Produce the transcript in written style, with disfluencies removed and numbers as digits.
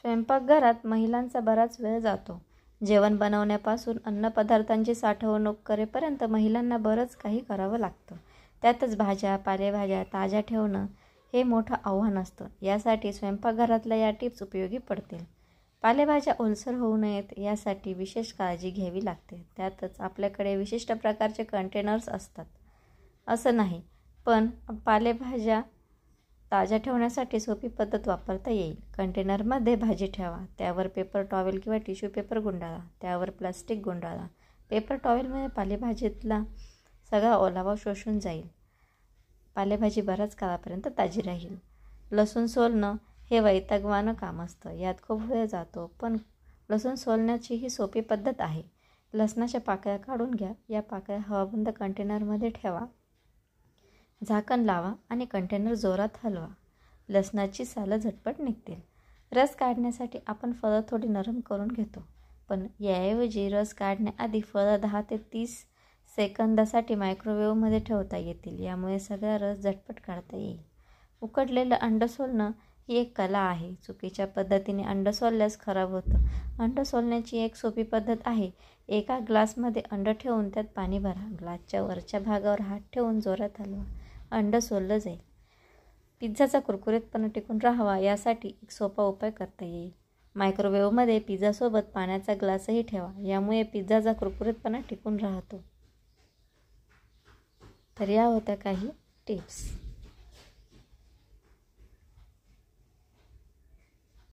स्वयंपाकघरात महिलांचा बराच वेळ जातो. जेवण बनवण्यापासून अन्नपदार्थांची साठवणूक करेपर्यंत महिलांना बरंच काही करावं लागतं. त्यातच भाज्या, पालेभाज्या ताज्या ठेवणं हे मोठं आव्हान असतं. यासाठी स्वयंपाकघरातल्या या टिप्स उपयोगी पडतील. पालेभाज्या ओलसर होऊ नयेत यासाठी विशेष काळजी घ्यावी लागते. त्यातच आपल्याकडे विशिष्ट प्रकारचे कंटेनर्स असतात असं नाही, पण पालेभाज्या ताज्या ठेवण्यासाठी सोपी पद्धत वापरता येईल. कंटेनरमध्ये भाजी ठेवा, त्यावर पेपर टॉवेल किंवा टिश्यू पेपर गुंडाळा, त्यावर प्लास्टिक गुंडाळा. पेपर टॉवेलमुळे पालेभाजीतला सगळा ओलावा शोषून जाईल. पालेभाजी बऱ्याच काळापर्यंत ताजी राहील. लसूण सोलणं हे वैतागवाणं काम असतं. यात खूप वेळ जातो, पण लसूण सोलण्याची ही सोपी पद्धत आहे. लसणाच्या पाकळ्या काढून घ्या. या पाकळ्या हवाबंद कंटेनरमध्ये ठेवा, झाकण लावा आणि कंटेनर जोरात हलवा. लसणाची सालं झटपट निघतील. रस काढण्यासाठी आपण फळं थोडी नरम करून घेतो, पण याऐवजी रस काढण्याआधी फळं 10 ते 30 सेकंदासाठी मायक्रोवेव्हमध्ये ठेवता येतील. यामुळे सगळा रस झटपट काढता येईल. उकडलेलं अंडं सोलणं ही एक कला आहे. चुकीच्या पद्धतीने अंडं सोलल्यास खराब होतं. अंडं सोलण्याची एक सोपी पद्धत आहे. एका ग्लासमध्ये अंडं ठेवून त्यात पाणी भरा. ग्लासच्या वरच्या भागावर हात ठेवून जोरात हलवा. अंडं सोललं जाईल. पिझ्झाचा कुरकुरीतपणा टिकून राहावा यासाठी एक सोपा उपाय करता येईल. मायक्रोवेव्हमध्ये पिझ्झासोबत पाण्याचा ग्लासही ठेवा. यामुळे पिझ्झाचा कुरकुरीतपणा टिकून राहतो. तर या होत्या काही टिप्स.